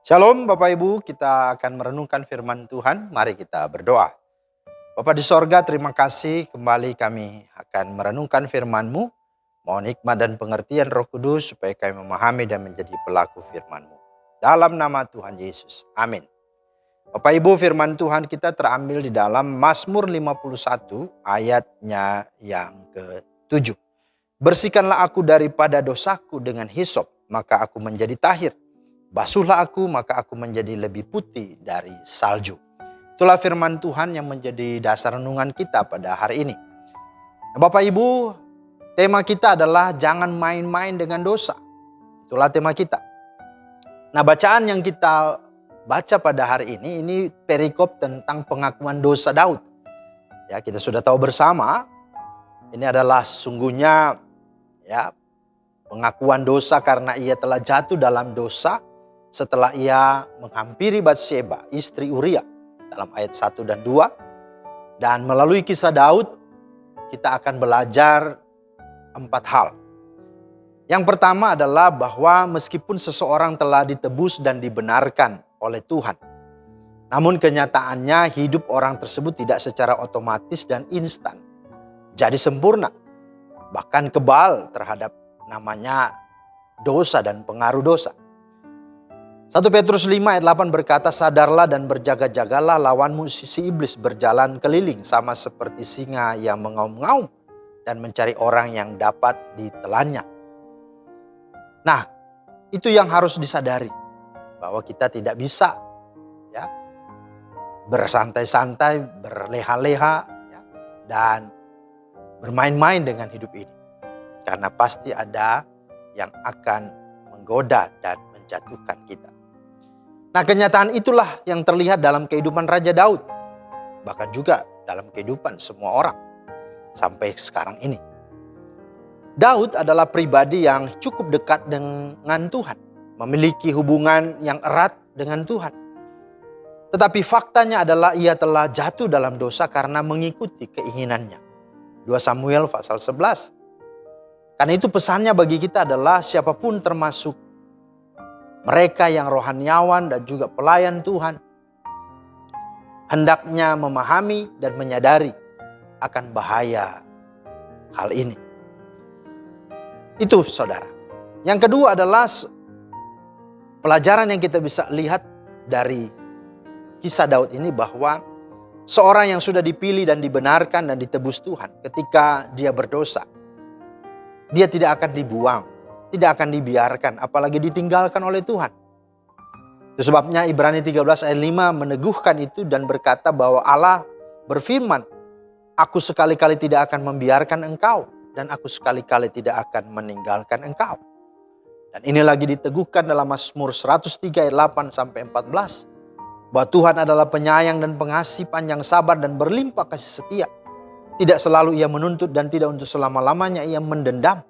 Shalom Bapak Ibu, kita akan merenungkan firman Tuhan. Mari kita berdoa. Bapa di sorga, terima kasih kembali kami akan merenungkan firman-Mu. Mohon hikmat dan pengertian Roh Kudus supaya kami memahami dan menjadi pelaku firman-Mu. Dalam nama Tuhan Yesus, amin. Bapak Ibu, firman Tuhan kita terambil di dalam Mazmur 51 ayatnya yang ke-7. Bersihkanlah aku daripada dosaku dengan hisop, maka aku menjadi tahir. Basuhlah aku, maka aku menjadi lebih putih dari salju. Itulah firman Tuhan yang menjadi dasar renungan kita pada hari ini. Nah, Bapak Ibu, tema kita adalah jangan main-main dengan dosa. Itulah tema kita. Nah, bacaan yang kita baca pada hari ini perikop tentang pengakuan dosa Daud. Ya, kita sudah tahu bersama, ini adalah sungguhnya ya pengakuan dosa karena ia telah jatuh dalam dosa setelah ia menghampiri Batsheba, istri Uria, dalam ayat 1 dan 2. Dan melalui kisah Daud, kita akan belajar 4 hal. Yang pertama adalah bahwa meskipun seseorang telah ditebus dan dibenarkan oleh Tuhan, namun kenyataannya hidup orang tersebut tidak secara otomatis dan instan jadi sempurna. Bahkan kebal terhadap namanya dosa dan pengaruh dosa. 1 Petrus 5 ayat 8 berkata, sadarlah dan berjaga-jagalah, lawanmu si iblis berjalan keliling sama seperti singa yang mengaum-ngaum dan mencari orang yang dapat ditelannya. Nah, itu yang harus disadari, bahwa kita tidak bisa ya bersantai-santai, berleha-leha ya, dan bermain-main dengan hidup ini. Karena pasti ada yang akan menggoda dan menjatuhkan kita. Nah, kenyataan itulah yang terlihat dalam kehidupan Raja Daud. Bahkan juga dalam kehidupan semua orang sampai sekarang ini. Daud adalah pribadi yang cukup dekat dengan Tuhan. Memiliki hubungan yang erat dengan Tuhan. Tetapi faktanya adalah ia telah jatuh dalam dosa karena mengikuti keinginannya. 2 Samuel pasal 11. Karena itu pesannya bagi kita adalah siapapun termasuk mereka yang rohaniawan dan juga pelayan Tuhan hendaknya memahami dan menyadari akan bahaya hal ini. Itu saudara. Yang kedua adalah pelajaran yang kita bisa lihat dari kisah Daud ini, bahwa seorang yang sudah dipilih dan dibenarkan dan ditebus Tuhan, ketika dia berdosa, dia tidak akan dibuang, tidak akan dibiarkan, apalagi ditinggalkan oleh Tuhan. Itu sebabnya Ibrani 13 ayat 5 meneguhkan itu dan berkata bahwa Allah berfirman, aku sekali-kali tidak akan membiarkan engkau, dan aku sekali-kali tidak akan meninggalkan engkau. Dan ini lagi diteguhkan dalam Mazmur 103 ayat 8 sampai 14. Bahwa Tuhan adalah penyayang dan pengasih, panjang sabar dan berlimpah kasih setia. Tidak selalu ia menuntut dan tidak untuk selama-lamanya ia mendendam.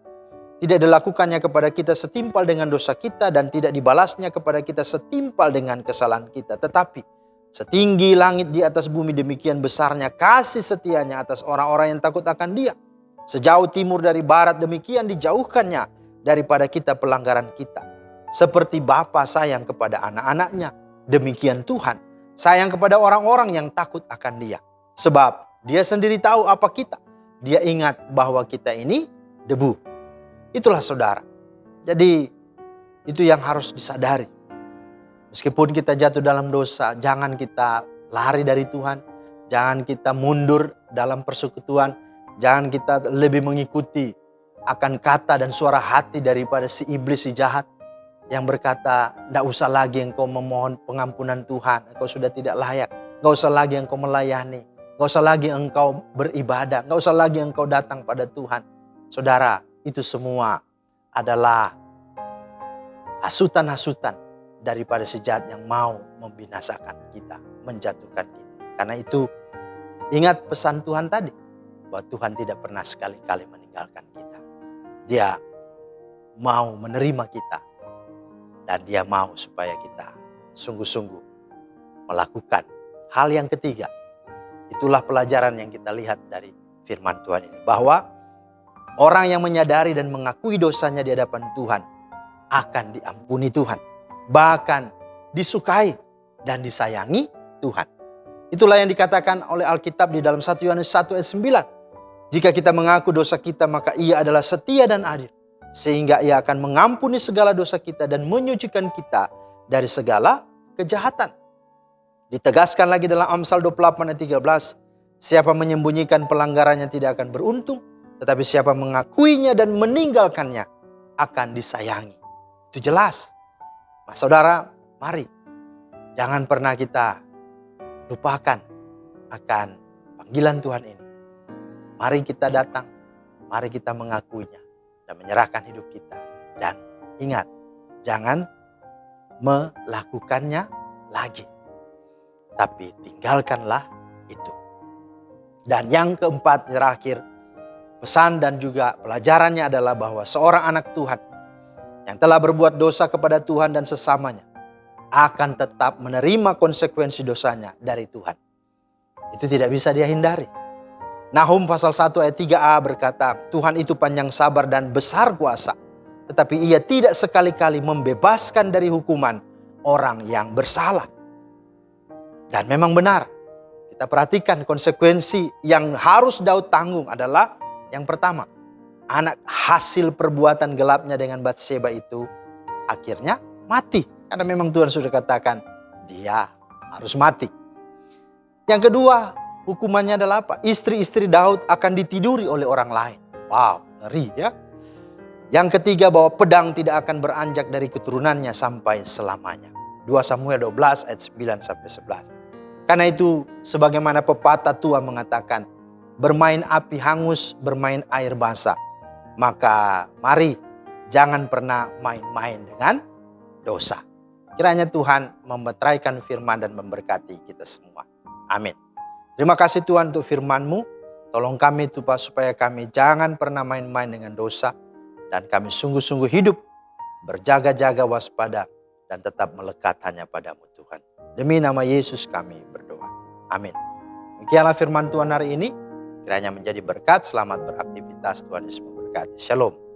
Tidak dilakukannya kepada kita setimpal dengan dosa kita dan tidak dibalasnya kepada kita setimpal dengan kesalahan kita. Tetapi setinggi langit di atas bumi, demikian besarnya kasih setianya atas orang-orang yang takut akan Dia. Sejauh timur dari barat, demikian dijauhkannya daripada kita pelanggaran kita. Seperti Bapa sayang kepada anak-anaknya, demikian Tuhan sayang kepada orang-orang yang takut akan Dia. Sebab Dia sendiri tahu apa kita. Dia ingat bahwa kita ini debu. Itulah saudara. Jadi itu yang harus disadari. Meskipun kita jatuh dalam dosa, jangan kita lari dari Tuhan. Jangan kita mundur dalam persekutuan. Jangan kita lebih mengikuti akan kata dan suara hati daripada si iblis, si jahat, yang berkata, tidak usah lagi engkau memohon pengampunan Tuhan. Engkau sudah tidak layak. Tidak usah lagi engkau melayani. Tidak usah lagi engkau beribadah. Tidak usah lagi engkau datang pada Tuhan. Saudara, itu semua adalah hasutan-hasutan daripada si jahat yang mau membinasakan kita, menjatuhkan kita. Karena itu ingat pesan Tuhan tadi, bahwa Tuhan tidak pernah sekali-kali meninggalkan kita. Dia mau menerima kita dan Dia mau supaya kita sungguh-sungguh melakukan hal yang ketiga. Itulah pelajaran yang kita lihat dari firman Tuhan ini, bahwa orang yang menyadari dan mengakui dosanya di hadapan Tuhan akan diampuni Tuhan. Bahkan disukai dan disayangi Tuhan. Itulah yang dikatakan oleh Alkitab di dalam 1 Yohanes 1 ayat 9. Jika kita mengaku dosa kita, maka Ia adalah setia dan adil, sehingga Ia akan mengampuni segala dosa kita dan menyucikan kita dari segala kejahatan. Ditegaskan lagi dalam Amsal 28 ayat 13. Siapa menyembunyikan pelanggarannya tidak akan beruntung, tetapi siapa mengakuinya dan meninggalkannya akan disayangi. Itu jelas. Nah, saudara, mari jangan pernah kita lupakan akan panggilan Tuhan ini. Mari kita datang, mari kita mengakuinya dan menyerahkan hidup kita. Dan ingat, jangan melakukannya lagi, tapi tinggalkanlah itu. Dan yang keempat, terakhir, pesan dan juga pelajarannya adalah bahwa seorang anak Tuhan yang telah berbuat dosa kepada Tuhan dan sesamanya akan tetap menerima konsekuensi dosanya dari Tuhan. Itu tidak bisa dia hindari. Nahum pasal 1 ayat 3a berkata, Tuhan itu panjang sabar dan besar kuasa, tetapi Ia tidak sekali-kali membebaskan dari hukuman orang yang bersalah. Dan memang benar, kita perhatikan konsekuensi yang harus Daud tanggung adalah yang pertama, anak hasil perbuatan gelapnya dengan Batseba itu akhirnya mati. Karena memang Tuhan sudah katakan dia harus mati. Yang kedua, hukumannya adalah apa? Istri-istri Daud akan ditiduri oleh orang lain. Wow, ngeri ya. Yang ketiga, bahwa pedang tidak akan beranjak dari keturunannya sampai selamanya. 2 Samuel 12 ayat 9 sampai 11. Karena itu, sebagaimana pepatah tua mengatakan, bermain api hangus, bermain air basah. Maka mari jangan pernah main-main dengan dosa. Kiranya Tuhan memeteraikan firman dan memberkati kita semua. Amin. Terima kasih Tuhan untuk firman-Mu. Tolong kami Tuhan supaya kami jangan pernah main-main dengan dosa. Dan kami sungguh-sungguh hidup, berjaga-jaga waspada, dan tetap melekat hanya pada-Mu Tuhan. Demi nama Yesus kami berdoa. Amin. Demikianlah firman Tuhan hari ini. Kiranya menjadi berkat, selamat beraktivitas, Tuhan Yesus memberkati. Shalom.